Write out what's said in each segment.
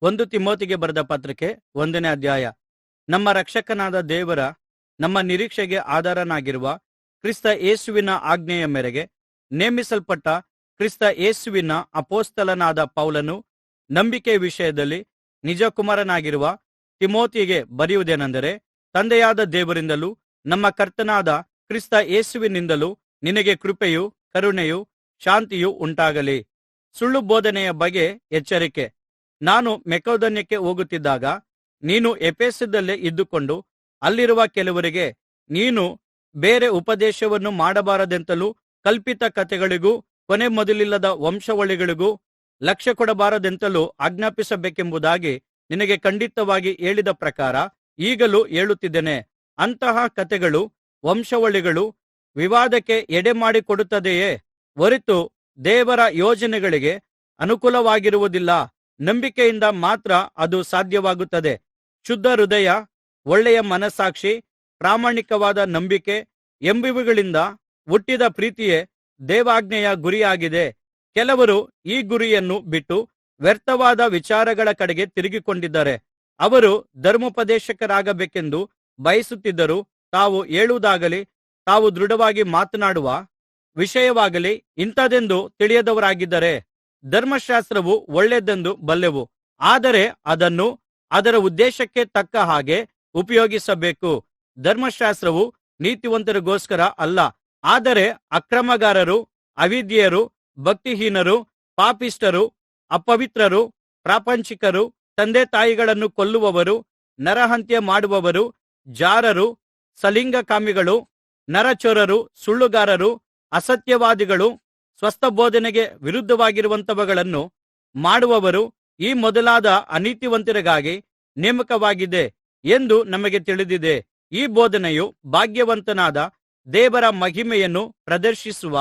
ಒಂದು ತಿಮೋತಿಗೆ ಬರೆದ ಪತ್ರಿಕೆ 1ನೇ ಅಧ್ಯಾಯ. ನಮ್ಮ ರಕ್ಷಕನಾದ ದೇವರ ನಮ್ಮ ನಿರೀಕ್ಷೆಗೆ ಆಧಾರನಾಗಿರುವ ಕ್ರಿಸ್ತ ಯೇಸುವಿನ ಆಜ್ಞೆಯ ಮೇರೆಗೆ ನೇಮಿಸಲ್ಪಟ್ಟ ಕ್ರಿಸ್ತ ಯೇಸುವಿನ ಅಪೊಸ್ತಲನಾದ ಪೌಲನು ನಂಬಿಕೆಯ ವಿಷಯದಲ್ಲಿ ನಿಜಕುಮಾರನಾಗಿರುವ ತಿಮೋತಿಗೆ ಬರೆಯುವುದೇನೆಂದರೆ, ತಂದೆಯಾದ ದೇವರಿಂದಲೂ ನಮ್ಮ ಕರ್ತನಾದ ಕ್ರಿಸ್ತ ಯೇಸುವಿನಿಂದಲೂ ನಿನಗೆ ಕೃಪೆಯೂ ಕರುಣೆಯೂ ಶಾಂತಿಯೂ ಉಂಟಾಗಲಿ. ಸುಳ್ಳು ಬೋಧನೆಯ ಬಗ್ಗೆ ಎಚ್ಚರಿಕೆ. ನಾನು ಮಕೆದೋನ್ಯಕ್ಕೆ ಹೋಗುತ್ತಿದ್ದಾಗ ನೀನು ಎಫೆಸದಲ್ಲೇ ಇದ್ದುಕೊಂಡು ಅಲ್ಲಿರುವ ಕೆಲವರಿಗೆ ನೀನು ಬೇರೆ ಉಪದೇಶವನ್ನು ಮಾಡಬಾರದೆಂತಲೂ ಕಲ್ಪಿತ ಕಥೆಗಳಿಗೂ ಕೊನೆ ಮೊದಲಿಲ್ಲದ ವಂಶಾವಳಿಗಳಿಗೂ ಲಕ್ಷ್ಯ ಕೊಡಬಾರದೆಂತಲೂ ಆಜ್ಞಾಪಿಸಬೇಕೆಂಬುದಾಗಿ ನಿನಗೆ ಖಂಡಿತವಾಗಿ ಹೇಳಿದ ಪ್ರಕಾರ ಈಗಲೂ ಹೇಳುತ್ತಿದ್ದೇನೆ. ಅಂತಹ ಕಥೆಗಳು ವಂಶಾವಳಿಗಳು ವಿವಾದಕ್ಕೆ ಎಡೆಮಾಡಿಕೊಡುತ್ತದೆಯೇ ಹೊರತು ದೇವರ ಯೋಜನೆಗಳಿಗೆ ಅನುಕೂಲವಾಗಿರುವುದಿಲ್ಲ. ನಂಬಿಕೆಯಿಂದ ಮಾತ್ರ ಅದು ಸಾಧ್ಯವಾಗುತ್ತದೆ. ಶುದ್ಧ ಹೃದಯ, ಒಳ್ಳೆಯ ಮನಸ್ಸಾಕ್ಷಿ, ಪ್ರಾಮಾಣಿಕವಾದ ನಂಬಿಕೆ ಎಂಬಿವುಗಳಿಂದ ಹುಟ್ಟಿದ ಪ್ರೀತಿಯೇ ದೇವಾಜ್ಞೆಯ ಗುರಿಯಾಗಿದೆ. ಕೆಲವರು ಈ ಗುರಿಯನ್ನು ಬಿಟ್ಟು ವ್ಯರ್ಥವಾದ ವಿಚಾರಗಳ ಕಡೆಗೆ ತಿರುಗಿಕೊಂಡಿದ್ದಾರೆ. ಅವರು ಧರ್ಮೋಪದೇಶಕರಾಗಬೇಕೆಂದು ಬಯಸುತ್ತಿದ್ದರೂ ತಾವು ಹೇಳುವುದಾಗಲಿ ತಾವು ದೃಢವಾಗಿ ಮಾತನಾಡುವ ವಿಷಯವಾಗಲಿ ಇಂಥದೆಂದು ತಿಳಿಯದವರಾಗಿದ್ದಾರೆ. ಧರ್ಮಶಾಸ್ತ್ರವು ಒಳ್ಳೆಯದೆಂದು ಬಲ್ಲೆವು, ಆದರೆ ಅದನ್ನು ಅದರ ಉದ್ದೇಶಕ್ಕೆ ತಕ್ಕ ಹಾಗೆ ಉಪಯೋಗಿಸಬೇಕು. ಧರ್ಮಶಾಸ್ತ್ರವು ನೀತಿವಂತರಿಗೋಸ್ಕರ ಅಲ್ಲ, ಆದರೆ ಅಕ್ರಮಗಾರರು, ಅವಿಧೇಯರು, ಭಕ್ತಿಹೀನರು, ಪಾಪಿಷ್ಠರು, ಅಪವಿತ್ರರು, ಪ್ರಾಪಂಚಿಕರು, ತಂದೆತಾಯಿಗಳನ್ನು ಕೊಲ್ಲುವವರು, ನರಹತ್ಯೆ ಮಾಡುವವರು, ಜಾರರು, ಸಲಿಂಗಕಾಮಿಗಳು, ನರಚೋರರು, ಸುಳ್ಳುಗಾರರು, ಅಸತ್ಯವಾದಿಗಳು, ಸ್ವಸ್ಥಬೋಧನೆಗೆ ವಿರುದ್ಧವಾಗಿರುವಂಥವುಗಳನ್ನು ಮಾಡುವವರು, ಈ ಮೊದಲಾದ ಅನೀತಿವಂತರಿಗಾಗಿ ನೇಮಕವಾಗಿದೆ ಎಂದು ನಮಗೆ ತಿಳಿದಿದೆ. ಈ ಬೋಧನೆಯು ಭಾಗ್ಯವಂತನಾದ ದೇವರ ಮಹಿಮೆಯನ್ನು ಪ್ರದರ್ಶಿಸುವ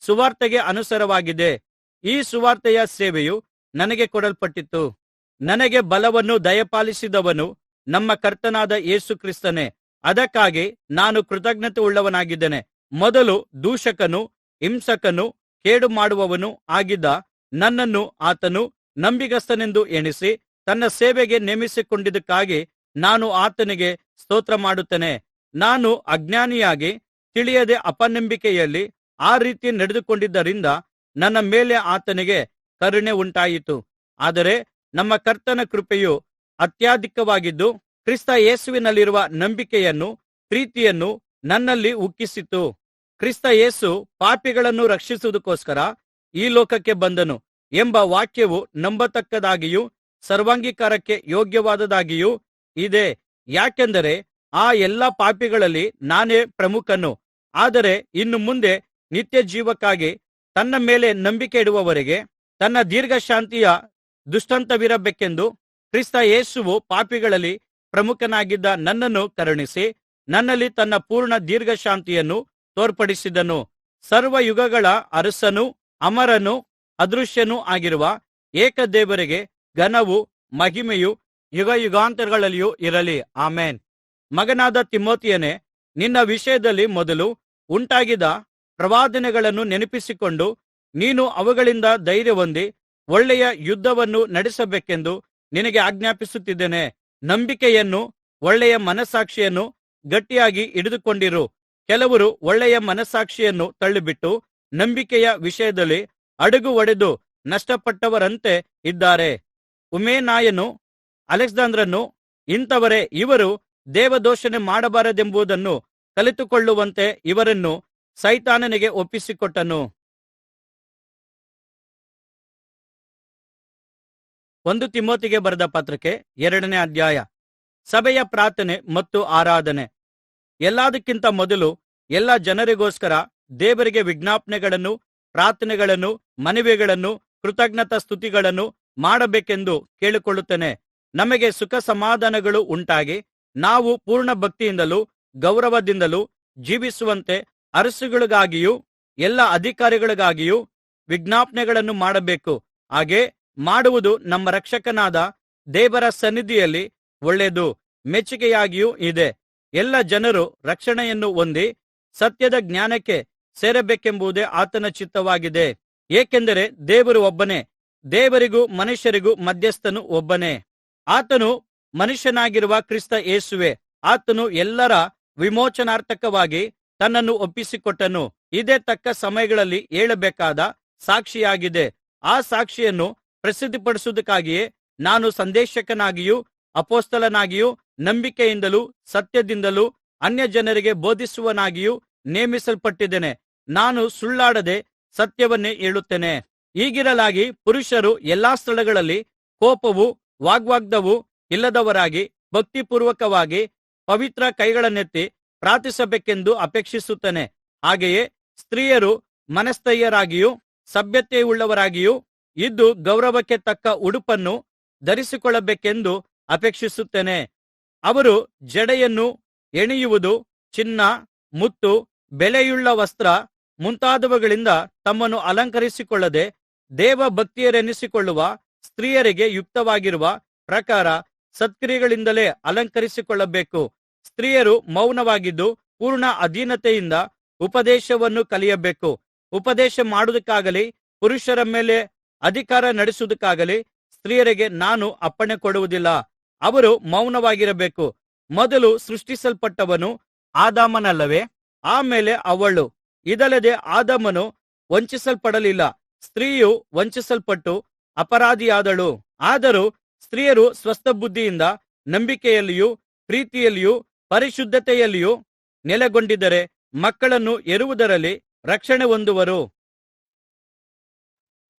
ಸುವಾರ್ತೆಗೆ ಅನುಸಾರವಾಗಿದೆ. ಈ ಸುವಾರ್ತೆಯ ಸೇವೆಯು ನನಗೆ ಕೊಡಲ್ಪಟ್ಟಿತು. ನನಗೆ ಬಲವನ್ನು ದಯಪಾಲಿಸಿದವನು ನಮ್ಮ ಕರ್ತನಾದ ಯೇಸು ಕ್ರಿಸ್ತನೇ. ಅದಕ್ಕಾಗಿ ನಾನು ಕೃತಜ್ಞತೆಯುಳ್ಳವನಾಗಿದ್ದೇನೆ. ಮೊದಲು ದೂಷಕನೂ ಹಿಂಸಕನೂ ಕೇಡು ಮಾಡುವವನೂ ಆಗಿದ್ದ ನನ್ನನ್ನು ಆತನು ನಂಬಿಗಸ್ತನೆಂದು ಎಣಿಸಿ ತನ್ನ ಸೇವೆಗೆ ನೇಮಿಸಿಕೊಂಡಿದ್ದಕ್ಕಾಗಿ ನಾನು ಆತನಿಗೆ ಸ್ತೋತ್ರ ಮಾಡುತ್ತೇನೆ. ನಾನು ಅಜ್ಞಾನಿಯಾಗಿ ತಿಳಿಯದೆ ಅಪನಂಬಿಕೆಯಲ್ಲಿ ಆ ರೀತಿ ನಡೆದುಕೊಂಡಿದ್ದರಿಂದ ನನ್ನ ಮೇಲೆ ಆತನಿಗೆ ಕರುಣೆ ಉಂಟಾಯಿತು. ಆದರೆ ನಮ್ಮ ಕರ್ತನ ಕೃಪೆಯು ಅತ್ಯಧಿಕವಾಗಿದ್ದು ಕ್ರಿಸ್ತ ಯೇಸುವಿನಲ್ಲಿರುವ ನಂಬಿಕೆಯನ್ನು ಪ್ರೀತಿಯನ್ನು ನನ್ನಲ್ಲಿ ಉಕ್ಕಿಸಿತು. ಕ್ರಿಸ್ತ ಯೇಸು ಪಾಪಿಗಳನ್ನು ರಕ್ಷಿಸುವುದಕ್ಕೋಸ್ಕರ ಈ ಲೋಕಕ್ಕೆ ಬಂದನು ಎಂಬ ವಾಕ್ಯವು ನಂಬತಕ್ಕದಾಗಿಯೂ ಸರ್ವಾಂಗೀಕಾರಕ್ಕೆ ಯೋಗ್ಯವಾದದ್ದಾಗಿಯೂ ಇದೆ. ಯಾಕೆಂದರೆ ಆ ಎಲ್ಲಾ ಪಾಪಿಗಳಲ್ಲಿ ನಾನೇ ಪ್ರಮುಖನು. ಆದರೆ ಇನ್ನು ಮುಂದೆ ನಿತ್ಯ ಜೀವಕ್ಕಾಗಿ ತನ್ನ ಮೇಲೆ ನಂಬಿಕೆ ಇಡುವವರಿಗೆ ತನ್ನ ದೀರ್ಘಶಾಂತಿಯ ದೃಷ್ಟಾಂತವಿರಬೇಕೆಂದು ಕ್ರಿಸ್ತ ಯೇಸುವು ಪಾಪಿಗಳಲ್ಲಿ ಪ್ರಮುಖನಾಗಿದ್ದ ನನ್ನನ್ನು ಕರುಣಿಸಿ ನನ್ನಲ್ಲಿ ತನ್ನ ಪೂರ್ಣ ದೀರ್ಘಶಾಂತಿಯನ್ನು ತೋರ್ಪಡಿಸಿದನು. ಸರ್ವಯುಗಗಳ ಅರಸನೂ ಅಮರನೂ ಅದೃಶ್ಯನೂ ಆಗಿರುವ ಏಕದೇವರಿಗೆ ಘನವೂ ಮಹಿಮೆಯೂ ಯುಗಯುಗಾಂತರಗಳಲ್ಲಿಯೂ ಇರಲಿ. ಆಮೆನ್. ಮಗನಾದ ತಿಮೋತಿಯನೇ, ನಿನ್ನ ವಿಷಯದಲ್ಲಿ ಮೊದಲು ಉಂಟಾಗಿದ್ದ ಪ್ರವಾದನೆಗಳನ್ನು ನೆನಪಿಸಿಕೊಂಡು ನೀನು ಅವುಗಳಿಂದ ಧೈರ್ಯಹೊಂದಿ ಒಳ್ಳೆಯ ಯುದ್ಧವನ್ನು ನಡೆಸಬೇಕೆಂದು ನಿನಗೆ ಆಜ್ಞಾಪಿಸುತ್ತಿದ್ದೇನೆ. ನಂಬಿಕೆಯನ್ನು ಒಳ್ಳೆಯ ಮನಸ್ಸಾಕ್ಷಿಯನ್ನು ಗಟ್ಟಿಯಾಗಿ ಹಿಡಿದುಕೊಂಡಿರು. ಕೆಲವರು ಒಳ್ಳೆಯ ಮನಸ್ಸಾಕ್ಷಿಯನ್ನು ತಳ್ಳಿಬಿಟ್ಟು ನಂಬಿಕೆಯ ವಿಷಯದಲ್ಲಿ ಅಡಗು ಹೊಡೆದು ನಷ್ಟಪಟ್ಟವರಂತೆ ಇದ್ದಾರೆ. ಹುಮೆನಾಯನು, ಅಲೆಕ್ಸಾಂದ್ರನು ಇಂಥವರೇ. ಇವರು ದೇವದೂಷಣೆ ಮಾಡಬಾರದೆಂಬುದನ್ನು ಕಲಿತುಕೊಳ್ಳುವಂತೆ ಇವರನ್ನು ಸೈತಾನನಿಗೆ ಒಪ್ಪಿಸಿಕೊಟ್ಟನು. 1 ತಿಮೋತಿಗೆ ಬರೆದ ಪತ್ರಿಕೆ 2ನೇ ಅಧ್ಯಾಯ. ಸಭೆಯ ಪ್ರಾರ್ಥನೆ ಮತ್ತು ಆರಾಧನೆ. ಎಲ್ಲದಕ್ಕಿಂತ ಮೊದಲು ಎಲ್ಲಾ ಜನರಿಗೋಸ್ಕರ ದೇವರಿಗೆ ವಿಜ್ಞಾಪನೆಗಳನ್ನು, ಪ್ರಾರ್ಥನೆಗಳನ್ನು, ಮನವಿಗಳನ್ನು, ಕೃತಜ್ಞತಾ ಸ್ತುತಿಗಳನ್ನು ಮಾಡಬೇಕೆಂದು ಕೇಳಿಕೊಳ್ಳುತ್ತೇನೆ. ನಮಗೆ ಸುಖ ಸಮಾಧಾನಗಳು ಉಂಟಾಗಿ ನಾವು ಪೂರ್ಣ ಭಕ್ತಿಯಿಂದಲೂ ಗೌರವದಿಂದಲೂ ಜೀವಿಸುವಂತೆ ಅರಸುಗಳಿಗಾಗಿಯೂ ಎಲ್ಲ ಅಧಿಕಾರಿಗಳಿಗಾಗಿಯೂ ವಿಜ್ಞಾಪನೆಗಳನ್ನು ಮಾಡಬೇಕು. ಹಾಗೆ ಮಾಡುವುದು ನಮ್ಮ ರಕ್ಷಕನಾದ ದೇವರ ಸನ್ನಿಧಿಯಲ್ಲಿ ಒಳ್ಳೆಯದು, ಮೆಚ್ಚಿಕೆಯಾಗಿಯೂ ಇದೆ. ಎಲ್ಲ ಜನರು ರಕ್ಷಣೆಯನ್ನು ಹೊಂದಿ ಸತ್ಯದ ಜ್ಞಾನಕ್ಕೆ ಸೇರಬೇಕೆಂಬುದೇ ಆತನ ಚಿತ್ತವಾಗಿದೆ. ಏಕೆಂದರೆ ದೇವರು ಒಬ್ಬನೇ, ದೇವರಿಗೂ ಮನುಷ್ಯರಿಗೂ ಮಧ್ಯಸ್ಥನು ಒಬ್ಬನೇ, ಆತನು ಮನುಷ್ಯನಾಗಿರುವ ಕ್ರಿಸ್ತ ಯೇಸುವೇ. ಆತನು ಎಲ್ಲರ ವಿಮೋಚನಾರ್ಥಕವಾಗಿ ತನ್ನನ್ನು ಒಪ್ಪಿಸಿಕೊಟ್ಟನು. ಇದೇ ತಕ್ಕ ಸಮಯಗಳಲ್ಲಿ ಹೇಳಬೇಕಾದ ಸಾಕ್ಷಿಯಾಗಿದೆ. ಆ ಸಾಕ್ಷಿಯನ್ನು ಪ್ರಸಿದ್ಧಿಪಡಿಸುವುದಕ್ಕಾಗಿಯೇ ನಾನು ಸಂದೇಶಕನಾಗಿಯೂ ಅಪೊಸ್ತಲನಾಗಿಯೂ ನಂಬಿಕೆಯಿಂದಲೂ ಸತ್ಯದಿಂದಲೂ ಅನ್ಯಜನರಿಗೆ ಬೋಧಿಸುವವನಾಗಿಯೂ ನೇಮಿಸಲ್ಪಟ್ಟಿದ್ದೇನೆ. ನಾನು ಸುಳ್ಳಾಡದೆ ಸತ್ಯವನ್ನೇ ಹೇಳುತ್ತೇನೆ. ಹೀಗಿರಲಾಗಿ ಪುರುಷರು ಎಲ್ಲಾ ಸ್ಥಳಗಳಲ್ಲಿ ಕೋಪವೂ ವಾಗ್ವಾದವೂ ಇಲ್ಲದವರಾಗಿ ಭಕ್ತಿಪೂರ್ವಕವಾಗಿ ಪವಿತ್ರ ಕೈಗಳನ್ನೆತ್ತಿ ಪ್ರಾರ್ಥಿಸಬೇಕೆಂದು ಅಪೇಕ್ಷಿಸುತ್ತೇನೆ. ಹಾಗೆಯೇ ಸ್ತ್ರೀಯರು ಮನಸ್ಥೈರ್ಯರಾಗಿಯೂ ಸಭ್ಯತೆಯುಳ್ಳವರಾಗಿಯೂ ಇದ್ದು ಗೌರವಕ್ಕೆ ತಕ್ಕ ಉಡುಪನ್ನು ಧರಿಸಿಕೊಳ್ಳಬೇಕೆಂದು ಅಪೇಕ್ಷಿಸುತ್ತೇನೆ. ಅವರು ಜಡೆಯನ್ನು ಎಳೆಯುವುದು, ಚಿನ್ನ, ಮುತ್ತು, ಬೆಲೆಯುಳ್ಳ ವಸ್ತ್ರ ಮುಂತಾದವುಗಳಿಂದ ತಮ್ಮನ್ನು ಅಲಂಕರಿಸಿಕೊಳ್ಳದೆ ದೇವಭಕ್ತಿಯರೆನಿಸಿಕೊಳ್ಳುವ ಸ್ತ್ರೀಯರಿಗೆ ಯುಕ್ತವಾಗಿರುವ ಪ್ರಕಾರ ಸತ್ಕ್ರಿಯೆಗಳಿಂದಲೇ ಅಲಂಕರಿಸಿಕೊಳ್ಳಬೇಕು. ಸ್ತ್ರೀಯರು ಮೌನವಾಗಿದ್ದು ಪೂರ್ಣ ಅಧೀನತೆಯಿಂದ ಉಪದೇಶವನ್ನು ಕಲಿಯಬೇಕು. ಉಪದೇಶ ಮಾಡುವುದಕ್ಕಾಗಲಿ ಪುರುಷರ ಮೇಲೆ ಅಧಿಕಾರ ನಡೆಸುವುದಕ್ಕಾಗಲಿ ಸ್ತ್ರೀಯರಿಗೆ ನಾನು ಅಪ್ಪಣೆ ಕೊಡುವುದಿಲ್ಲ. ಅವರು ಮೌನವಾಗಿರಬೇಕು. ಮೊದಲು ಸೃಷ್ಟಿಸಲ್ಪಟ್ಟವನು ಆದಾಮನಲ್ಲವೇ? ಆಮೇಲೆ ಅವ್ವಳು. ಇದಲ್ಲದೆ ಆದಾಮನು ವಂಚಿಸಲ್ಪಡಲಿಲ್ಲ, ಸ್ತ್ರೀಯು ವಂಚಿಸಲ್ಪಟ್ಟು ಅಪರಾಧಿಯಾದಳು. ಆದರೂ ಸ್ತ್ರೀಯರು ಸ್ವಸ್ಥಬುದ್ಧಿಯಿಂದ ನಂಬಿಕೆಯಲ್ಲಿಯೂ ಪ್ರೀತಿಯಲ್ಲಿಯೂ ಪರಿಶುದ್ಧತೆಯಲ್ಲಿಯೂ ನೆಲೆಗೊಂಡಿದ್ದರೆ ಮಕ್ಕಳನ್ನು ಹೆರುವುದರಲ್ಲಿ ರಕ್ಷಣೆ ಹೊಂದುವರು.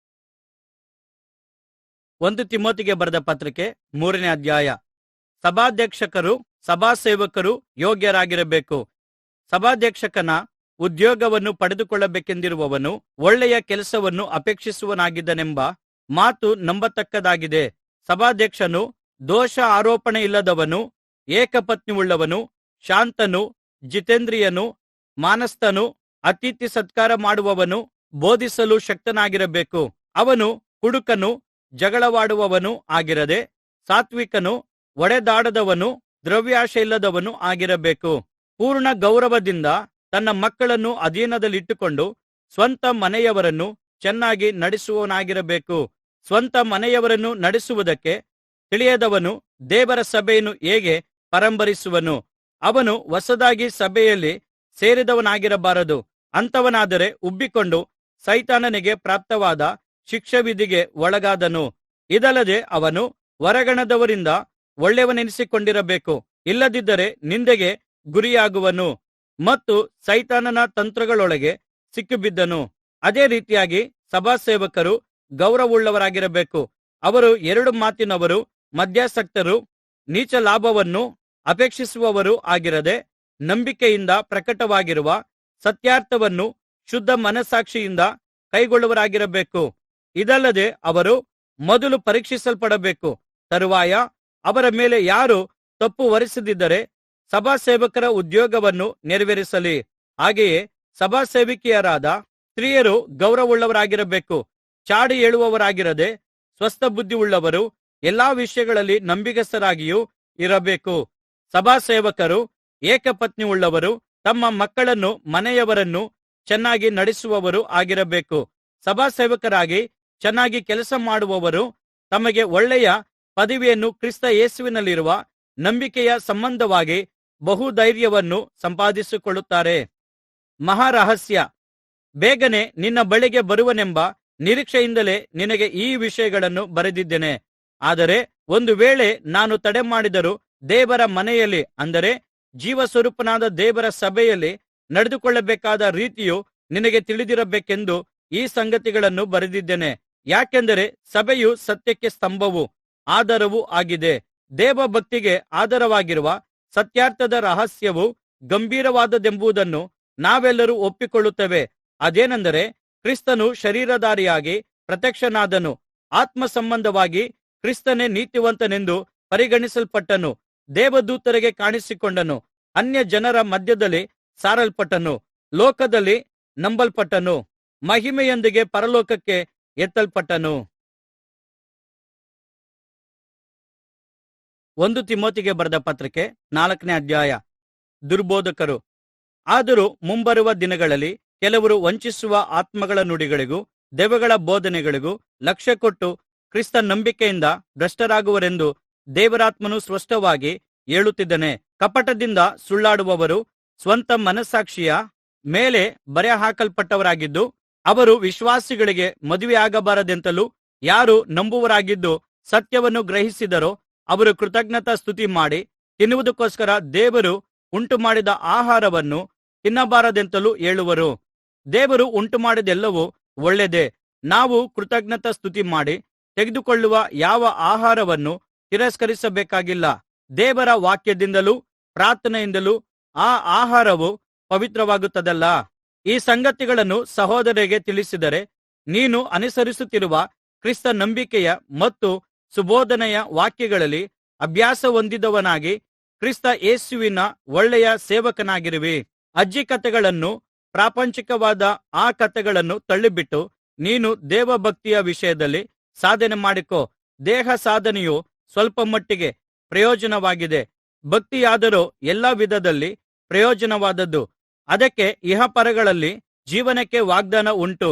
1 ತಿಮೋತಿಗೆ ಬರೆದ ಪತ್ರಿಕೆ 3ನೇ ಅಧ್ಯಾಯ. ಸಭಾಧ್ಯಕ್ಷಕರು ಸಭಾಸೇವಕರು ಯೋಗ್ಯರಾಗಿರಬೇಕು. ಸಭಾಧ್ಯಕ್ಷಕನ ಉದ್ಯೋಗವನ್ನು ಪಡೆದುಕೊಳ್ಳಬೇಕೆಂದಿರುವವನು ಒಳ್ಳೆಯ ಕೆಲಸವನ್ನು ಅಪೇಕ್ಷಿಸುವವನಾಗಿದ್ದನೆಂಬ ಮಾತು ನಂಬತಕ್ಕದ್ದಾಗಿದೆ. ಸಭಾಧ್ಯಕ್ಷನು ದೋಷ ಆರೋಪಣೆಯಿಲ್ಲದವನು, ಏಕಪತ್ನಿಯುಳ್ಳವನು, ಶಾಂತನು, ಜಿತೇಂದ್ರಿಯನು, ಮಾನಸ್ಥನು, ಅತಿಥಿ ಸತ್ಕಾರ ಮಾಡುವವನು, ಬೋಧಿಸಲು ಶಕ್ತನಾಗಿರಬೇಕು. ಅವನು ಕುಡುಕನು, ಜಗಳವಾಡುವವನು ಆಗಿರದೆ ಸಾತ್ವಿಕನು, ಒಡೆದಾಡದವನು, ದ್ರವ್ಯಾಶೆಯಿಲ್ಲದವನು ಆಗಿರಬೇಕು. ಪೂರ್ಣ ಗೌರವದಿಂದ ತನ್ನ ಮಕ್ಕಳನ್ನು ಅಧೀನದಲ್ಲಿಟ್ಟುಕೊಂಡು ಸ್ವಂತ ಮನೆಯವರನ್ನು ಚೆನ್ನಾಗಿ ನಡೆಸುವವನಾಗಿರಬೇಕು. ಸ್ವಂತ ಮನೆಯವರನ್ನು ನಡೆಸುವುದಕ್ಕೆ ತಿಳಿಯದವನು ದೇವರ ಸಭೆಯನ್ನು ಹೇಗೆ ಪರಾಂಬರಿಸುವನು? ಅವನು ಹೊಸದಾಗಿ ಸಭೆಯಲ್ಲಿ ಸೇರಿದವನಾಗಿರಬಾರದು. ಅಂಥವನಾದರೆ ಉಬ್ಬಿಕೊಂಡು ಸೈತಾನನಿಗೆ ಪ್ರಾಪ್ತವಾದ ಶಿಕ್ಷಾವಿಧಿಗೆ ಒಳಗಾದನು. ಇದಲ್ಲದೆ ಅವನು ಹೊರಗಣದವರಿಂದ ಒಳ್ಳೆಯವನೆನಿಸಿಕೊಂಡಿರಬೇಕು. ಇಲ್ಲದಿದ್ದರೆ ನಿಂದೆಗೆ ಗುರಿಯಾಗುವನು ಮತ್ತು ಸೈತಾನನ ತಂತ್ರಗಳೊಳಗೆ ಸಿಕ್ಕಿಬಿದ್ದನು. ಅದೇ ರೀತಿಯಾಗಿ ಸಭಾಸೇವಕರು ಗೌರವವುಳ್ಳವರಾಗಿರಬೇಕು. ಅವರು ಎರಡು ಮಾತಿನವರು, ಮದ್ಯಾಸಕ್ತರು, ನೀಚ ಲಾಭವನ್ನು ಅಪೇಕ್ಷಿಸುವವರೂ ಆಗಿರದೆ ನಂಬಿಕೆಯಿಂದ ಪ್ರಕಟವಾಗಿರುವ ಸತ್ಯಾರ್ಥವನ್ನು ಶುದ್ಧ ಮನಸ್ಸಾಕ್ಷಿಯಿಂದ ಕೈಗೊಳ್ಳುವವರಾಗಿರಬೇಕು. ಇದಲ್ಲದೆ ಅವರು ಮೊದಲು ಪರೀಕ್ಷಿಸಲ್ಪಡಬೇಕು. ತರುವಾಯ ಅವರ ಮೇಲೆ ಯಾರು ತಪ್ಪು ಹೊರಿಸದಿದ್ದರೆ ಸಭಾಸೇವಕರ ಉದ್ಯೋಗವನ್ನು ನೆರವೇರಿಸಲಿ. ಹಾಗೆಯೇ ಸಭಾಸೇವಕಿಯರಾದ ಸ್ತ್ರೀಯರು ಗೌರವವುಳ್ಳವರಾಗಿರಬೇಕು. ಚಾಡಿ ಹೇಳುವವರಾಗಿರದೆ ಸ್ವಸ್ಥಬುದ್ಧಿಯುಳ್ಳವರು, ಎಲ್ಲಾ ವಿಷಯಗಳಲ್ಲಿ ನಂಬಿಗಸ್ತರಾಗಿಯೂ ಇರಬೇಕು. ಸಭಾಸೇವಕರು ಏಕಪತ್ನಿಯುಳ್ಳವರು, ತಮ್ಮ ಮಕ್ಕಳನ್ನು ಮನೆಯವರನ್ನು ಚೆನ್ನಾಗಿ ನಡೆಸುವವರು ಆಗಿರಬೇಕು. ಸಭಾಸೇವಕರಾಗಿ ಚೆನ್ನಾಗಿ ಕೆಲಸ ಮಾಡುವವರು ತಮಗೆ ಒಳ್ಳೆಯ ಪದವಿಯನ್ನು ಕ್ರಿಸ್ತ ಯೇಸುವಿನಲ್ಲಿರುವ ನಂಬಿಕೆಯ ಸಂಬಂಧವಾಗಿ ಬಹುಧೈರ್ಯವನ್ನು ಸಂಪಾದಿಸಿಕೊಳ್ಳುತ್ತಾರೆ. ಮಹಾರಹಸ್ಯ. ಬೇಗನೆ ನಿನ್ನ ಬಳಿಗೆ ಬರುವನೆಂಬ ನಿರೀಕ್ಷೆಯಿಂದಲೇ ನಿನಗೆ ಈ ವಿಷಯಗಳನ್ನು ಬರೆದಿದ್ದೇನೆ. ಆದರೆ ಒಂದು ವೇಳೆ ನಾನು ತಡೆಮಾಡಿದರೂ ದೇವರ ಮನೆಯಲ್ಲಿ, ಅಂದರೆ ಜೀವಸ್ವರೂಪನಾದ ದೇವರ ಸಭೆಯಲ್ಲಿ ನಡೆದುಕೊಳ್ಳಬೇಕಾದ ರೀತಿಯು ನಿನಗೆ ತಿಳಿದಿರಬೇಕೆಂದು ಈ ಸಂಗತಿಗಳನ್ನು ಬರೆದಿದ್ದೇನೆ. ಯಾಕೆಂದರೆ ಸಭೆಯು ಸತ್ಯಕ್ಕೆ ಸ್ತಂಭವೂ ಆಧಾರವೂ ಆಗಿದೆ. ದೇವಭಕ್ತಿಗೆ ಆಧಾರವಾಗಿರುವ ಸತ್ಯಾರ್ಥದ ರಹಸ್ಯವು ಗಂಭೀರವಾದದ್ದೆಂಬುದನ್ನು ನಾವೆಲ್ಲರೂ ಒಪ್ಪಿಕೊಳ್ಳುತ್ತೇವೆ. ಅದೇನೆಂದರೆ, ಕ್ರಿಸ್ತನು ಶರೀರಧಾರಿಯಾಗಿ ಪ್ರತ್ಯಕ್ಷನಾದನು. ಆತ್ಮ ಸಂಬಂಧವಾಗಿ ಕ್ರಿಸ್ತನೇ ನೀತಿವಂತನೆಂದು ಪರಿಗಣಿಸಲ್ಪಟ್ಟನು. ದೇವದೂತರಿಗೆ ಕಾಣಿಸಿಕೊಂಡನು. ಅನ್ಯ ಜನರ ಮಧ್ಯದಲ್ಲಿ ಸಾರಲ್ಪಟ್ಟನು. ಲೋಕದಲ್ಲಿ ನಂಬಲ್ಪಟ್ಟನು. ಮಹಿಮೆಯೊಂದಿಗೆ ಪರಲೋಕಕ್ಕೆ ಎತ್ತಲ್ಪಟ್ಟನು. 1 ತಿಮೋತಿಗೆ ಬರೆದ ಪತ್ರಿಕೆ 4ನೇ ಅಧ್ಯಾಯ. ದುರ್ಬೋಧಕರು. ಆದರೂ ಮುಂಬರುವ ದಿನಗಳಲ್ಲಿ ಕೆಲವರು ವಂಚಿಸುವ ಆತ್ಮಗಳ ನುಡಿಗಳಿಗೂ ದೆವ್ವಗಳ ಬೋಧನೆಗಳಿಗೂ ಲಕ್ಷ್ಯ ಕೊಟ್ಟು ಕ್ರಿಸ್ತ ನಂಬಿಕೆಯಿಂದ ಭ್ರಷ್ಟರಾಗುವರೆಂದು ದೇವರಾತ್ಮನು ಸ್ಪಷ್ಟವಾಗಿ ಹೇಳುತ್ತಿದ್ದಾನೆ. ಕಪಟದಿಂದ ಸುಳ್ಳಾಡುವವರು ಸ್ವಂತ ಮನಸ್ಸಾಕ್ಷಿಯ ಮೇಲೆ ಬರೆಹಾಕಲ್ಪಟ್ಟವರಾಗಿದ್ದು, ಅವರು ವಿಶ್ವಾಸಿಗಳಿಗೆ ಮದುವೆಯಾಗಬಾರದೆಂತಲೂ, ಯಾರು ನಂಬುವರಾಗಿದ್ದು ಸತ್ಯವನ್ನು ಗ್ರಹಿಸಿದರೋ ಅವರು ಕೃತಜ್ಞತಾ ಸ್ತುತಿ ಮಾಡಿ ತಿನ್ನುವುದಕ್ಕೋಸ್ಕರ ದೇವರು ಉಂಟುಮಾಡಿದ ಆಹಾರವನ್ನು ತಿನ್ನಬಾರದೆಂತಲೂ ಹೇಳುವರು. ದೇವರು ಉಂಟುಮಾಡಿದೆಲ್ಲವೂ ಒಳ್ಳೆಯದೇ. ನಾವು ಕೃತಜ್ಞತಾ ಸ್ತುತಿ ಮಾಡಿ ತೆಗೆದುಕೊಳ್ಳುವ ಯಾವ ಆಹಾರವನ್ನು ತಿರಸ್ಕರಿಸಬೇಕಾಗಿಲ್ಲ. ದೇವರ ವಾಕ್ಯದಿಂದಲೂ ಪ್ರಾರ್ಥನೆಯಿಂದಲೂ ಆ ಆಹಾರವು ಪವಿತ್ರವಾಗುತ್ತದಲ್ಲಾ. ಈ ಸಂಗತಿಗಳನ್ನು ಸಹೋದರರಿಗೆ ತಿಳಿಸಿದರೆ, ನೀನು ಅನುಸರಿಸುತ್ತಿರುವ ಕ್ರಿಸ್ತ ನಂಬಿಕೆಯ ಮತ್ತು ಸುಬೋಧನೆಯ ವಾಕ್ಯಗಳಲ್ಲಿ ಅಭ್ಯಾಸ ಹೊಂದಿದವನಾಗಿ ಕ್ರಿಸ್ತ ಯೇಸುವಿನ ಒಳ್ಳೆಯ ಸೇವಕನಾಗಿರುವಿ. ಅಜ್ಜಿ ಕಥೆಗಳನ್ನು, ಪ್ರಾಪಂಚಿಕವಾದ ಆ ಕಥೆಗಳನ್ನು ತಳ್ಳಿಬಿಟ್ಟು ನೀನು ದೇವಭಕ್ತಿಯ ವಿಷಯದಲ್ಲಿ ಸಾಧನೆ ಮಾಡಿಕೋ. ದೇಹ ಸಾಧನೆಯು ಸ್ವಲ್ಪ ಮಟ್ಟಿಗೆ ಪ್ರಯೋಜನವಾಗಿದೆ, ಭಕ್ತಿಯಾದರೋ ಎಲ್ಲಾ ವಿಧದಲ್ಲಿ ಪ್ರಯೋಜನವಾದದ್ದು. ಅದಕ್ಕೆ ಇಹಪರಗಳಲ್ಲಿ ಜೀವನಕ್ಕೆ ವಾಗ್ದಾನ ಉಂಟು.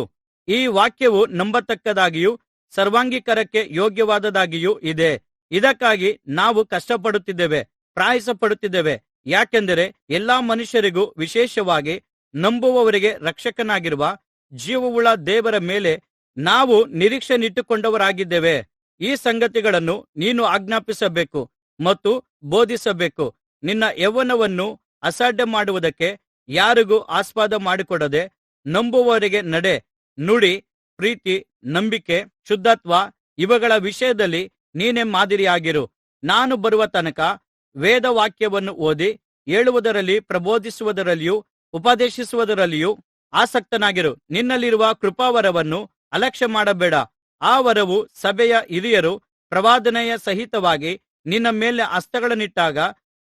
ಈ ವಾಕ್ಯವು ನಂಬತಕ್ಕದಾಗಿಯೂ ಸರ್ವಾಂಗೀಕಾರಕ್ಕೆ ಯೋಗ್ಯವಾದದ್ದಾಗಿಯೂ ಇದೆ. ಇದಕ್ಕಾಗಿ ನಾವು ಕಷ್ಟಪಡುತ್ತಿದ್ದೇವೆ, ಪ್ರಯಾಸಪಡುತ್ತಿದ್ದೇವೆ. ಯಾಕೆಂದರೆ ಎಲ್ಲಾ ಮನುಷ್ಯರಿಗೂ ವಿಶೇಷವಾಗಿ ನಂಬುವವರಿಗೆ ರಕ್ಷಕನಾಗಿರುವ ಜೀವವುಳ್ಳ ದೇವರ ಮೇಲೆ ನಾವು ನಿರೀಕ್ಷೆನಿಟ್ಟುಕೊಂಡವರಾಗಿದ್ದೇವೆ. ಈ ಸಂಗತಿಗಳನ್ನು ನೀನು ಆಜ್ಞಾಪಿಸಬೇಕು ಮತ್ತು ಬೋಧಿಸಬೇಕು. ನಿನ್ನ ಯೌವನವನ್ನು ಅಸಡ್ಡೆ ಮಾಡುವುದಕ್ಕೆ ಯಾರಿಗೂ ಆಸ್ಪದ ಮಾಡಿಕೊಡದೆ ನಂಬುವವರಿಗೆ ನಡೆ, ನುಡಿ, ಪ್ರೀತಿ, ನಂಬಿಕೆ, ಶುದ್ಧತ್ವ ಇವುಗಳ ವಿಷಯದಲ್ಲಿ ನೀನೇ ಮಾದರಿಯಾಗಿರು. ನಾನು ಬರುವ ತನಕ ವೇದವಾಕ್ಯವನ್ನು ಓದಿ ಹೇಳುವುದರಲ್ಲಿ, ಪ್ರಬೋಧಿಸುವುದರಲ್ಲಿಯೂ ಉಪದೇಶಿಸುವುದರಲ್ಲಿಯೂ ಆಸಕ್ತನಾಗಿರು. ನಿನ್ನಲ್ಲಿರುವ ಕೃಪಾವರವನ್ನು ಅಲಕ್ಷ್ಯ ಮಾಡಬೇಡ. ಆ ವರವು ಸಭೆಯ ಹಿರಿಯರು ಪ್ರವಾದನೆಯ ಸಹಿತವಾಗಿ ನಿನ್ನ ಮೇಲೆ ಹಸ್ತಗಳನ್ನಿಟ್ಟಾಗ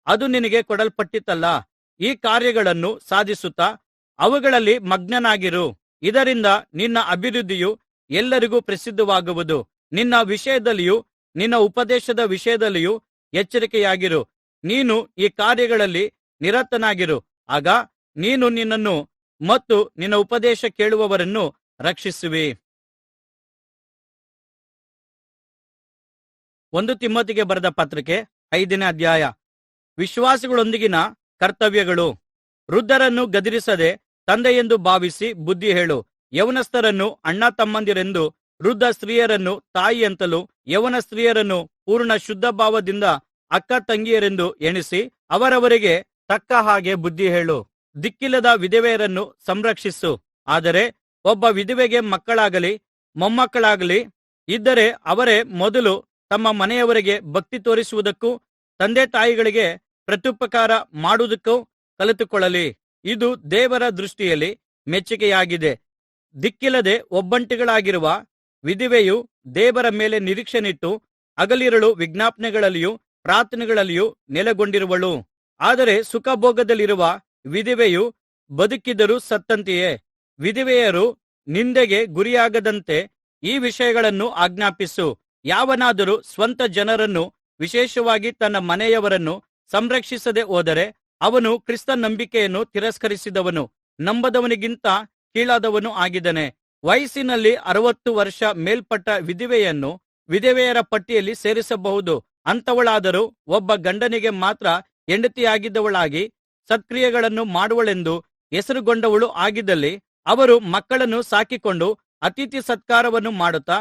ಅದು ನಿನಗೆ ಕೊಡಲ್ಪಟ್ಟಿತಲ್ಲಾ. ಈ ಕಾರ್ಯಗಳನ್ನು ಸಾಧಿಸುತ್ತಾ ಅವುಗಳಲ್ಲಿ ಮಗ್ನನಾಗಿರು. ಇದರಿಂದ ನಿನ್ನ ಅಭಿವೃದ್ಧಿಯು ಎಲ್ಲರಿಗೂ ಪ್ರಸಿದ್ಧವಾಗುವುದು. ನಿನ್ನ ವಿಷಯದಲ್ಲಿಯೂ ನಿನ್ನ ಉಪದೇಶದ ವಿಷಯದಲ್ಲಿಯೂ ಎಚ್ಚರಿಕೆಯಾಗಿರು. ನೀನು ಈ ಕಾರ್ಯಗಳಲ್ಲಿ ನಿರತನಾಗಿರು. ಆಗ ನೀನು ನಿನ್ನನ್ನು ಮತ್ತು ನಿನ್ನ ಉಪದೇಶ ಕೇಳುವವರನ್ನು ರಕ್ಷಿಸುವಿ. 1 ತಿಮೋಥಿಗೆ ಬರೆದ ಪತ್ರಿಕೆ 5ನೇ ಅಧ್ಯಾಯ. ವಿಶ್ವಾಸಿಗಳೊಂದಿಗಿನ ಕರ್ತವ್ಯಗಳು. ವೃದ್ಧರನ್ನು ಗದರಿಸದೆ ತಂದೆಯೆಂದು ಭಾವಿಸಿ ಬುದ್ಧಿ ಹೇಳು. ಯೌವನಸ್ಥರನ್ನು ಅಣ್ಣ ತಮ್ಮಂದಿರೆಂದು, ವೃದ್ಧ ಸ್ತ್ರೀಯರನ್ನು ತಾಯಿಯಂತಲೂ, ಯೌವನ ಸ್ತ್ರೀಯರನ್ನು ಪೂರ್ಣ ಶುದ್ಧ ಭಾವದಿಂದ ಅಕ್ಕ ತಂಗಿಯರೆಂದು ಎಣಿಸಿ ಅವರವರಿಗೆ ತಕ್ಕ ಹಾಗೆ ಬುದ್ಧಿ ಹೇಳು. ದಿಕ್ಕಿಲ್ಲದ ವಿಧವೆಯರನ್ನು ಸಂರಕ್ಷಿಸು. ಆದರೆ ಒಬ್ಬ ವಿಧವೆಗೆ ಮಕ್ಕಳಾಗಲಿ ಮೊಮ್ಮಕ್ಕಳಾಗಲಿ ಇದ್ದರೆ ಅವರೇ ಮೊದಲು ತಮ್ಮ ಮನೆಯವರಿಗೆ ಭಕ್ತಿ ತೋರಿಸುವುದಕ್ಕೂ ತಂದೆತಾಯಿಗಳಿಗೆ ಪ್ರತ್ಯುಪಕಾರ ಮಾಡುವುದಕ್ಕೂ ಕಲಿತುಕೊಳ್ಳಲಿ. ಇದು ದೇವರ ದೃಷ್ಟಿಯಲ್ಲಿ ಮೆಚ್ಚಿಕೆಯಾಗಿದೆ. ದಿಕ್ಕಿಲ್ಲದೆ ಒಬ್ಬಂಟಿಗಳಾಗಿರುವ ವಿಧವೆಯು ದೇವರ ಮೇಲೆ ನಿರೀಕ್ಷೆನಿಟ್ಟು ಹಗಲಿರುಳು ವಿಜ್ಞಾಪನೆಗಳಲ್ಲಿಯೂ ಪ್ರಾರ್ಥನೆಗಳಲ್ಲಿಯೂ ನೆಲೆಗೊಂಡಿರುವಳು. ಆದರೆ ಸುಖಭೋಗದಲ್ಲಿರುವ ವಿಧವೆಯು ಬದುಕಿದರೂ ಸತ್ತಂತೆಯೇ. ವಿಧವೆಯರು ನಿಂದೆಗೆ ಗುರಿಯಾಗದಂತೆ ಈ ವಿಷಯಗಳನ್ನು ಆಜ್ಞಾಪಿಸು. ಯಾವನಾದರೂ ಸ್ವಂತ ಜನರನ್ನು, ವಿಶೇಷವಾಗಿ ತನ್ನ ಮನೆಯವರನ್ನು ಸಂರಕ್ಷಿಸದೆ ಹೋದರೆ ಅವನು ಕ್ರಿಸ್ತ ನಂಬಿಕೆಯನ್ನು ತಿರಸ್ಕರಿಸಿದವನು, ನಂಬದವನಿಗಿಂತ ಕೀಳಾದವನು ಆಗಿದ್ದಾನೆ. ವಯಸ್ಸಿನಲ್ಲಿ 60 ವರ್ಷ ಮೇಲ್ಪಟ್ಟ ವಿಧವೆಯನ್ನು ವಿಧವೆಯರ ಪಟ್ಟಿಯಲ್ಲಿ ಸೇರಿಸಬಹುದು. ಅಂಥವಳಾದರೂ ಒಬ್ಬ ಗಂಡನಿಗೆ ಮಾತ್ರ ಹೆಂಡತಿಯಾಗಿದ್ದವಳಾಗಿ ಸತ್ಕ್ರಿಯೆಗಳನ್ನು ಮಾಡುವಳೆಂದು ಹೆಸರುಗೊಂಡವಳು ಆಗಿದ್ದಲ್ಲಿ, ಅವರು ಮಕ್ಕಳನ್ನು ಸಾಕಿಕೊಂಡು ಅತಿಥಿ ಸತ್ಕಾರವನ್ನು ಮಾಡುತ್ತಾ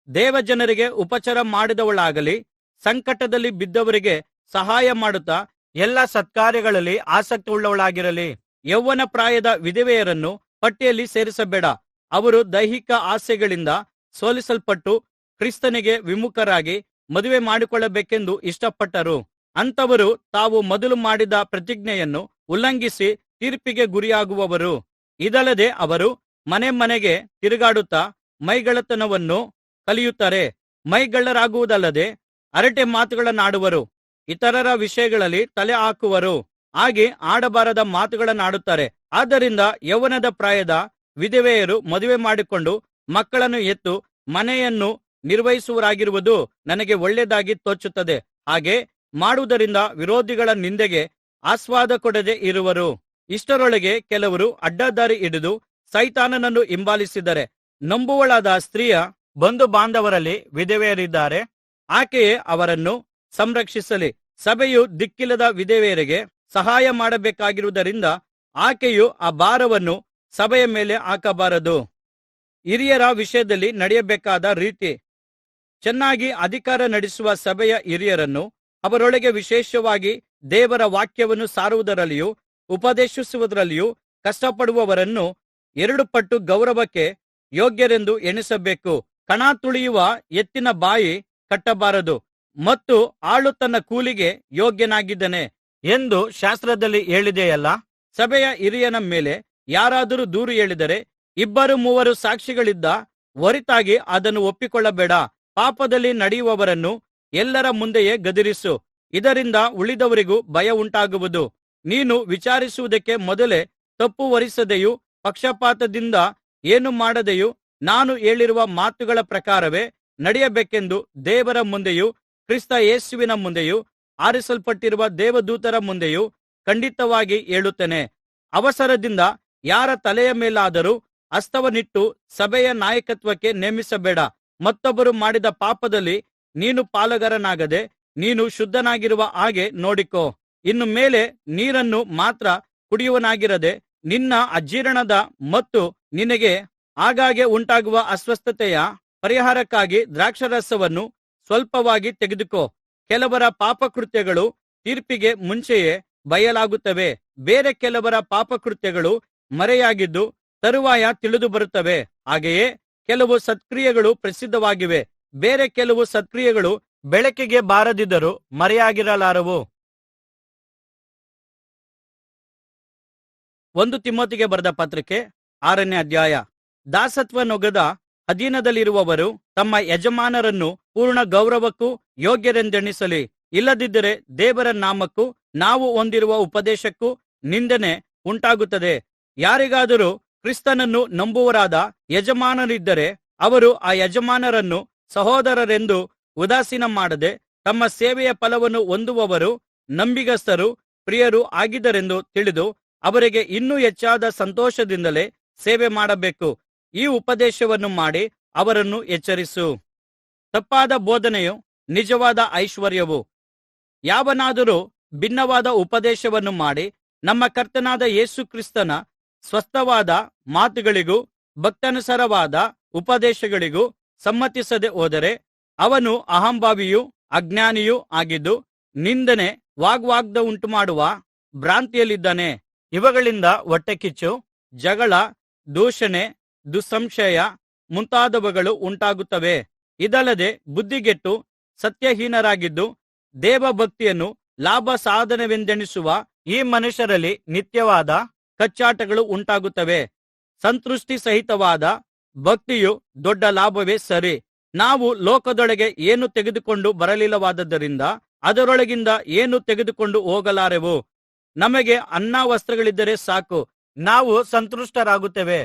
ದೇವಜನರಿಗೆ ಉಪಚಾರ ಮಾಡಿದವಳಾಗಲಿ, ಸಂಕಟದಲ್ಲಿ ಬಿದ್ದವರಿಗೆ ಸಹಾಯ ಮಾಡುತ್ತಾ ಎಲ್ಲಾ ಸತ್ಕಾರ್ಯಗಳಲ್ಲಿ ಆಸಕ್ತಿಯುಳ್ಳವಳಾಗಿರಲಿ. ಯೌವನ ಪ್ರಾಯದ ವಿಧವೆಯರನ್ನು ಪಟ್ಟಿಯಲ್ಲಿ ಸೇರಿಸಬೇಡ. ಅವರು ದೈಹಿಕ ಆಸೆಗಳಿಂದ ಸೋಲಿಸಲ್ಪಟ್ಟು ಕ್ರಿಸ್ತನಿಗೆ ವಿಮುಖರಾಗಿ ಮದುವೆ ಮಾಡಿಕೊಳ್ಳಬೇಕೆಂದು ಇಷ್ಟಪಟ್ಟರು. ಅಂಥವರು ತಾವು ಮೊದಲು ಮಾಡಿದ ಪ್ರತಿಜ್ಞೆಯನ್ನು ಉಲ್ಲಂಘಿಸಿ ತೀರ್ಪಿಗೆ ಗುರಿಯಾಗುವರು. ಇದಲ್ಲದೆ ಅವರು ಮನೆ ಮನೆಗೆ ತಿರುಗಾಡುತ್ತಾ ಮೈಗಳ್ಳತನವನ್ನು ಕಲಿಯುತ್ತಾರೆ. ಮೈಗಳ್ಳರಾಗುವುದಲ್ಲದೆ ಹರಟೆ ಮಾತುಗಳನ್ನಾಡುವರು, ಇತರರ ವಿಷಯಗಳಲ್ಲಿ ತಲೆ ಹಾಕುವರು, ಹಾಗೆ ಆಡಬಾರದ ಮಾತುಗಳನ್ನಾಡುತ್ತಾರೆ. ಆದ್ದರಿಂದ ಯೌವನದ ಪ್ರಾಯದ ವಿಧವೆಯರು ಮದುವೆ ಮಾಡಿಕೊಂಡು ಮಕ್ಕಳನ್ನು ಹೆತ್ತು ಮನೆಯನ್ನು ನಿರ್ವಹಿಸುವವರಾಗಿರುವುದು ನನಗೆ ಒಳ್ಳೆಯದಾಗಿ ತೋಚುತ್ತದೆ. ಹಾಗೆ ಮಾಡುವುದರಿಂದ ವಿರೋಧಿಗಳ ನಿಂದೆಗೆ ಆಸ್ಪದ ಕೊಡದೆ ಇರುವರು. ಇಷ್ಟರೊಳಗೆ ಕೆಲವರು ಅಡ್ಡದಾರಿ ಹಿಡಿದು ಸೈತಾನನನ್ನು ಹಿಂಬಾಲಿಸಿದ್ದಾರೆ. ನಂಬುವಳಾದ ಸ್ತ್ರೀಯ ಬಂಧು ಬಾಂಧವರಲ್ಲಿ ವಿಧವೆಯರಿದ್ದಾರೆ, ಆಕೆಯೇ ಅವರನ್ನು ಸಂರಕ್ಷಿಸಲಿ. ಸಭೆಯು ದಿಕ್ಕಿಲ್ಲದ ವಿಧವೆಯರಿಗೆ ಸಹಾಯ ಮಾಡಬೇಕಾಗಿರುವುದರಿಂದ ಆಕೆಯು ಆ ಭಾರವನ್ನು ಸಭೆಯ ಮೇಲೆ ಹಾಕಬಾರದು. ಹಿರಿಯರ ವಿಷಯದಲ್ಲಿ ನಡೆಯಬೇಕಾದ ರೀತಿ. ಚೆನ್ನಾಗಿ ಅಧಿಕಾರ ನಡೆಸುವ ಸಭೆಯ ಹಿರಿಯರನ್ನು, ಅವರೊಳಗೆ ವಿಶೇಷವಾಗಿ ದೇವರ ವಾಕ್ಯವನ್ನು ಸಾರುವುದರಲ್ಲಿಯೂ ಉಪದೇಶಿಸುವುದರಲ್ಲಿಯೂ ಕಷ್ಟಪಡುವವರನ್ನು 2 ಪಟ್ಟು ಗೌರವಕ್ಕೆ ಯೋಗ್ಯರೆಂದು ಎಣಿಸಬೇಕು. ಕಣ ತುಳಿಯುವ ಎತ್ತಿನ ಬಾಯಿ ಕಟ್ಟಬಾರದು, ಮತ್ತು ಆಳು ತನ್ನ ಕೂಲಿಗೆ ಯೋಗ್ಯನಾಗಿದ್ದಾನೆ ಎಂದು ಶಾಸ್ತ್ರದಲ್ಲಿ ಹೇಳಿದೆಯಲ್ಲಾ. ಸಭೆಯ ಹಿರಿಯನ ಮೇಲೆ ಯಾರಾದರೂ ದೂರು ಹೇಳಿದರೆ 2-3 ಸಾಕ್ಷಿಗಳಿದ್ದ ಹೊರತಾಗಿ ಅದನ್ನು ಒಪ್ಪಿಕೊಳ್ಳಬೇಡ. ಪಾಪದಲ್ಲಿ ನಡೆಯುವವರನ್ನು ಎಲ್ಲರ ಮುಂದೆಯೇ ಗದರಿಸು, ಇದರಿಂದ ಉಳಿದವರಿಗೂ ಭಯ ಉಂಟಾಗುವುದು. ನೀನು ವಿಚಾರಿಸುವುದಕ್ಕೆ ಮೊದಲೇ ತಪ್ಪು ಹೊರಿಸದೆಯೂ ಪಕ್ಷಪಾತದಿಂದ ಏನು ಮಾಡದೆಯೂ ನಾನು ಹೇಳಿರುವ ಮಾತುಗಳ ಪ್ರಕಾರವೇ ನಡೆಯಬೇಕೆಂದು ದೇವರ ಮುಂದೆಯೂ ಕ್ರಿಸ್ತ ಯೇಸುವಿನ ಮುಂದೆಯೂ ಆರಿಸಲ್ಪಟ್ಟಿರುವ ದೇವದೂತರ ಮುಂದೆಯೂ ಖಂಡಿತವಾಗಿ ಹೇಳುತ್ತೇನೆ. ಅವಸರದಿಂದ ಯಾರ ತಲೆಯ ಮೇಲಾದರೂ ಹಸ್ತವನ್ನಿಟ್ಟು ಸಭೆಯ ನಾಯಕತ್ವಕ್ಕೆ ನೇಮಿಸಬೇಡ. ಮತ್ತೊಬ್ಬರು ಮಾಡಿದ ಪಾಪದಲ್ಲಿ ನೀನು ಪಾಲುಗಾರನಾಗದೆ ನೀನು ಶುದ್ಧನಾಗಿರುವ ಹಾಗೆ ನೋಡಿಕೋ. ಇನ್ನು ಮೇಲೆ ನೀರನ್ನು ಮಾತ್ರ ಕುಡಿಯುವವನಾಗಿರದೆ ನಿನ್ನ ಅಜೀರ್ಣದ ಮತ್ತು ನಿನಗೆ ಆಗಾಗ್ಗೆ ಉಂಟಾಗುವ ಅಸ್ವಸ್ಥತೆಯ ಪರಿಹಾರಕ್ಕಾಗಿ ದ್ರಾಕ್ಷಾರಸವನ್ನು ಸ್ವಲ್ಪವಾಗಿ ತೆಗೆದುಕೋ. ಕೆಲವರ ಪಾಪಕೃತ್ಯಗಳು ತೀರ್ಪಿಗೆ ಮುಂಚೆಯೇ ಬಯಲಾಗುತ್ತವೆ, ಬೇರೆ ಕೆಲವರ ಪಾಪಕೃತ್ಯಗಳು ಮರೆಯಾಗಿದ್ದು ತರುವಾಯ ತಿಳಿದುಬರುತ್ತವೆ. ಹಾಗೆಯೇ ಕೆಲವು ಸತ್ಕ್ರಿಯೆಗಳು ಪ್ರಸಿದ್ಧವಾಗಿವೆ, ಬೇರೆ ಕೆಲವು ಸತ್ಕ್ರಿಯೆಗಳು ಬೆಳಕಿಗೆ ಬಾರದಿದ್ದರೂ ಮರೆಯಾಗಿರಲಾರವು. 1 ತಿಮೋಥಿಗೆ ಬರೆದ ಪತ್ರಿಕೆ 6ನೇ ಅಧ್ಯಾಯ. ದಾಸತ್ವನೊಗದ ಅಧೀನದಲ್ಲಿರುವವರು ತಮ್ಮ ಯಜಮಾನರನ್ನು ಪೂರ್ಣ ಗೌರವಕ್ಕೂ ಯೋಗ್ಯರೆಂದೆಣಿಸಲಿ. ಇಲ್ಲದಿದ್ದರೆ ದೇವರ ನಾಮಕ್ಕೂ ನಾವು ಹೊಂದಿರುವ ಉಪದೇಶಕ್ಕೂ ನಿಂದನೆ ಉಂಟಾಗುತ್ತದೆ. ಯಾರಿಗಾದರೂ ಕ್ರಿಸ್ತನನ್ನು ನಂಬುವವರಾದ ಯಜಮಾನರಿದ್ದರೆ ಅವರು ಆ ಯಜಮಾನರನ್ನು ಸಹೋದರರೆಂದು ಉದಾಸೀನ ಮಾಡದೆ ತಮ್ಮ ಸೇವೆಯ ಫಲವನ್ನು ಹೊಂದುವವರು, ನಂಬಿಗಸ್ತರು, ಪ್ರಿಯರೂ ಆಗಿದ್ದರೆಂದು ತಿಳಿದು ಅವರಿಗೆ ಇನ್ನೂ ಹೆಚ್ಚಾದ ಸಂತೋಷದಿಂದಲೇ ಸೇವೆ ಮಾಡಬೇಕು. ಈ ಉಪದೇಶವನ್ನು ಮಾಡಿ ಅವರನ್ನು ಎಚ್ಚರಿಸು. ತಪ್ಪಾದ ಬೋಧನೆಯು ನಿಜವಾದ ಐಶ್ವರ್ಯವು. ಯಾವನಾದರೂ ಭಿನ್ನವಾದ ಉಪದೇಶವನ್ನು ಮಾಡಿ ನಮ್ಮ ಕರ್ತನಾದ ಯೇಸು ಕ್ರಿಸ್ತನ ಸ್ವಸ್ಥವಾದ ಮಾತುಗಳಿಗೂ ಭಕ್ತಾನುಸಾರವಾದ ಉಪದೇಶಗಳಿಗೂ ಸಮ್ಮತಿಸದೆ ಹೋದರೆ ಅವನು ಅಹಂಭಾವಿಯೂ ಅಜ್ಞಾನಿಯೂ ಆಗಿದ್ದು ನಿಂದನೆ ವಾಗ್ವಾದವುಂಟುಮಾಡುವ ಭ್ರಾಂತಿಯಲ್ಲಿದ್ದಾನೆ. ಇವುಗಳಿಂದ ಹೊಟ್ಟೆಕಿಚ್ಚು, ಜಗಳ, ದೂಷಣೆ, ದುಸ್ಸಂಶಯ ಮುಂತಾದವುಗಳು ಉಂಟಾಗುತ್ತವೆ. ಇದಲ್ಲದೆ ಬುದ್ಧಿಗೆಟ್ಟು ಸತ್ಯಹೀನರಾಗಿದ್ದು ದೇವಭಕ್ತಿಯನ್ನು ಲಾಭ ಸಾಧನವೆಂದೆಣಿಸುವ ಈ ಮನುಷ್ಯರಲ್ಲಿ ನಿತ್ಯವಾದ ಕಚ್ಚಾಟಗಳು ಉಂಟಾಗುತ್ತವೆ. ಸಂತೃಷ್ಟಿ ಸಹಿತವಾದ ಭಕ್ತಿಯು ದೊಡ್ಡ ಲಾಭವೇ ಸರಿ. ನಾವು ಲೋಕದೊಳಗೆ ಏನು ತೆಗೆದುಕೊಂಡು ಬರಲಿಲ್ಲವಾದ್ದರಿಂದ ಅದರೊಳಗಿಂದ ಏನು ತೆಗೆದುಕೊಂಡು ಹೋಗಲಾರೆವು. ನಮಗೆ ಅನ್ನ ವಸ್ತ್ರಗಳಿದ್ದರೆ ಸಾಕು, ನಾವು ಸಂತುಷ್ಟರಾಗುತ್ತೇವೆ.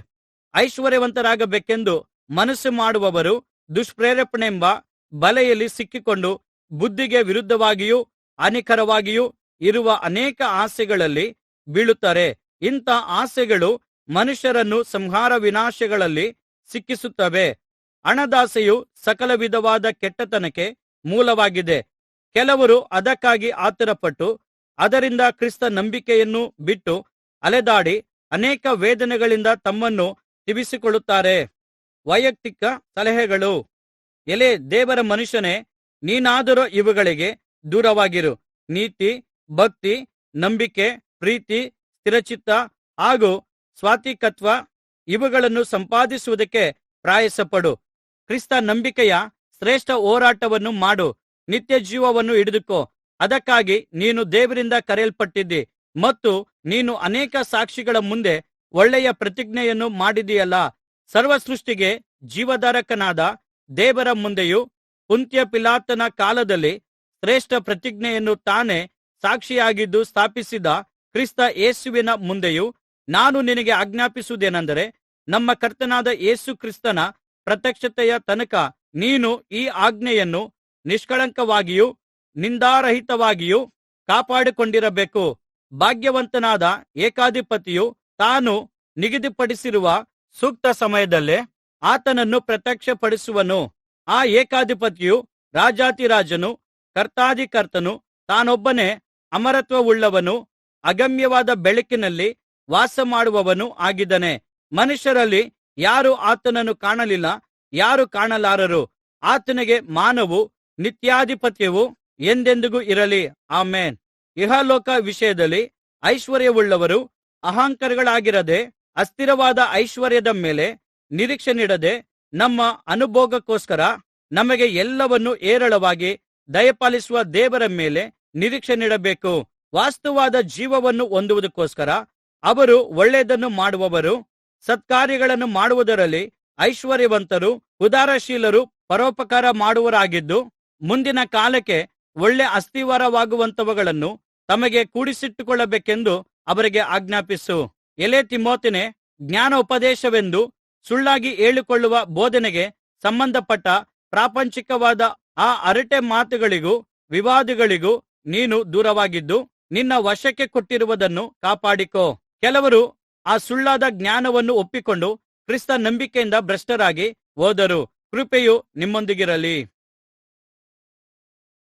ಐಶ್ವರ್ಯವಂತರಾಗಬೇಕೆಂದು ಮನಸ್ಸು ಮಾಡುವವರು ದುಷ್ಪ್ರೇರೇಪಣೆಂಬ ಬಲೆಯಲ್ಲಿ ಸಿಕ್ಕಿಕೊಂಡು ಬುದ್ಧಿಗೆ ವಿರುದ್ಧವಾಗಿಯೂ ಹಾನಿಕರವಾಗಿಯೂ ಇರುವ ಅನೇಕ ಆಸೆಗಳಲ್ಲಿ ಬೀಳುತ್ತಾರೆ. ಇಂಥ ಆಸೆಗಳು ಮನುಷ್ಯರನ್ನು ಸಂಹಾರ ವಿನಾಶಗಳಲ್ಲಿ ಸಿಕ್ಕಿಸುತ್ತವೆ. ಹಣದಾಸೆಯು ಸಕಲ ವಿಧವಾದ ಕೆಟ್ಟತನಕ್ಕೆ ಮೂಲವಾಗಿದೆ. ಕೆಲವರು ಅದಕ್ಕಾಗಿ ಆತುರಪಟ್ಟು ಅದರಿಂದ ಕ್ರಿಸ್ತ ನಂಬಿಕೆಯನ್ನು ಬಿಟ್ಟು ಅಲೆದಾಡಿ ಅನೇಕ ವೇದನೆಗಳಿಂದ ತಮ್ಮನ್ನು ತಿವಿಸಿಕೊಳ್ಳುತ್ತಾರೆ. ವೈಯಕ್ತಿಕ ಸಲಹೆಗಳು. ಎಲೇ ದೇವರ ಮನುಷ್ಯನೇ, ನೀನಾದರೋ ಇವುಗಳಿಗೆ ದೂರವಾಗಿರು. ನೀತಿ, ಭಕ್ತಿ, ನಂಬಿಕೆ, ಪ್ರೀತಿ, ಸ್ಥಿರಚಿತ್ತ ಹಾಗೂ ಸಾತ್ವಿಕತ್ವ ಇವುಗಳನ್ನು ಸಂಪಾದಿಸುವುದಕ್ಕೆ ಪ್ರಯಾಸಪಡು. ಕ್ರಿಸ್ತ ನಂಬಿಕೆಯ ಶ್ರೇಷ್ಠ ಹೋರಾಟವನ್ನು ಮಾಡು. ನಿತ್ಯ ಜೀವವನ್ನು ಹಿಡಿದುಕೋ. ಅದಕ್ಕಾಗಿ ನೀನು ದೇವರಿಂದ ಕರೆಯಲ್ಪಟ್ಟಿದ್ದಿ ಮತ್ತು ನೀನು ಅನೇಕ ಸಾಕ್ಷಿಗಳ ಮುಂದೆ ಒಳ್ಳೆಯ ಪ್ರತಿಜ್ಞೆಯನ್ನು ಮಾಡಿದಿಯಲ್ಲಾ. ಸರ್ವಸೃಷ್ಟಿಗೆ ಜೀವಧಾರಕನಾದ ದೇವರ ಮುಂದೆಯೂ ಪುಂತ್ಯ ಪಿಲಾತನ ಕಾಲದಲ್ಲಿ ಶ್ರೇಷ್ಠ ಪ್ರತಿಜ್ಞೆಯನ್ನು ತಾನೇ ಸಾಕ್ಷಿಯಾಗಿದ್ದು ಸ್ಥಾಪಿಸಿದ ಕ್ರಿಸ್ತ ಯೇಸುವಿನ ಮುಂದೆಯೂ ನಾನು ನಿನಗೆ ಆಜ್ಞಾಪಿಸುವುದೇನೆಂದರೆ, ನಮ್ಮ ಕರ್ತನಾದ ಯೇಸು ಕ್ರಿಸ್ತನ ಪ್ರತ್ಯಕ್ಷತೆಯ ತನಕ ನೀನು ಈ ಆಜ್ಞೆಯನ್ನು ನಿಷ್ಕಳಂಕವಾಗಿಯೂ ನಿಂದಾರಹಿತವಾಗಿಯೂ ಕಾಪಾಡಿಕೊಂಡಿರಬೇಕು. ಭಾಗ್ಯವಂತನಾದ ಏಕಾಧಿಪತಿಯು ತಾನು ನಿಗದಿಪಡಿಸಿರುವ ಸೂಕ್ತ ಸಮಯದಲ್ಲೇ ಆತನನ್ನು ಪ್ರತ್ಯಕ್ಷಪಡಿಸುವನು. ಆ ಏಕಾಧಿಪತಿಯು ರಾಜಾಧಿರಾಜನು, ಕರ್ತಾಧಿಕರ್ತನು, ತಾನೊಬ್ಬನೇ ಅಮರತ್ವವುಳ್ಳವನು, ಅಗಮ್ಯವಾದ ಬೆಳಕಿನಲ್ಲಿ ವಾಸಮಾಡುವವನು ಆಗಿದ್ದಾನೆ. ಮನುಷ್ಯರಲ್ಲಿ ಯಾರೂ ಆತನನ್ನು ಕಾಣಲಿಲ್ಲ, ಯಾರೂ ಕಾಣಲಾರರು. ಆತನಿಗೆ ಮಾನವೂ ನಿತ್ಯಾಧಿಪತ್ಯವೂ ಎಂದೆಂದಿಗೂ ಇರಲಿ. ಆಮೆನ್. ಇಹಲೋಕ ವಿಷಯದಲ್ಲಿ ಐಶ್ವರ್ಯವುಳ್ಳವರು ಅಹಂಕಾರಿಗಳಾಗಿರದೆ, ಅಸ್ಥಿರವಾದ ಐಶ್ವರ್ಯದ ಮೇಲೆ ನಿರೀಕ್ಷೆನಿಡದೆ, ನಮ್ಮ ಅನುಭೋಗಕ್ಕೋಸ್ಕರ ನಮಗೆ ಎಲ್ಲವನ್ನೂ ಹೇರಳವಾಗಿ ದಯಪಾಲಿಸುವ ದೇವರ ಮೇಲೆ ನಿರೀಕ್ಷೆನಿಡಬೇಕು. ವಾಸ್ತವವಾದ ಜೀವವನ್ನು ಹೊಂದುವುದಕ್ಕೋಸ್ಕರ ಅವರು ಒಳ್ಳೆಯದನ್ನು ಮಾಡುವವರು, ಸತ್ಕಾರ್ಯಗಳನ್ನು ಮಾಡುವುದರಲ್ಲಿ ಐಶ್ವರ್ಯವಂತರು, ಉದಾರಶೀಲರು, ಪರೋಪಕಾರ ಮಾಡುವವರಾಗಿದ್ದು, ಮುಂದಿನ ಕಾಲಕ್ಕೆ ಒಳ್ಳೆ ಅಸ್ತಿವಾರವಾಗುವಂಥವುಗಳನ್ನು ತಮಗೆ ಕೂಡಿಸಿಟ್ಟುಕೊಳ್ಳಬೇಕೆಂದು ಅವರಿಗೆ ಆಜ್ಞಾಪಿಸು. ಎಲೈ ತಿಮೋಥನೇ, ಜ್ಞಾನೋಪದೇಶವೆಂದು ಸುಳ್ಳಾಗಿ ಹೇಳಿಕೊಳ್ಳುವ ಬೋಧನೆಗೆ ಸಂಬಂಧಪಟ್ಟ ಪ್ರಾಪಂಚಿಕವಾದ ಆ ಹರಟೆ ಮಾತುಗಳಿಗೂ ವಿವಾದಗಳಿಗೂ ನೀನು ದೂರವಾಗಿದ್ದು, ನಿನ್ನ ವಶಕ್ಕೆ ಕೊಟ್ಟಿರುವುದನ್ನು ಕಾಪಾಡಿಕೋ. ಕೆಲವರು ಆ ಸುಳ್ಳಾದ ಜ್ಞಾನವನ್ನು ಒಪ್ಪಿಕೊಂಡು ಕ್ರಿಸ್ತ ನಂಬಿಕೆಯಿಂದ ಭ್ರಷ್ಟರಾಗಿ ಹೋದರು. ಕೃಪೆಯು ನಿಮ್ಮೊಂದಿಗಿರಲಿ.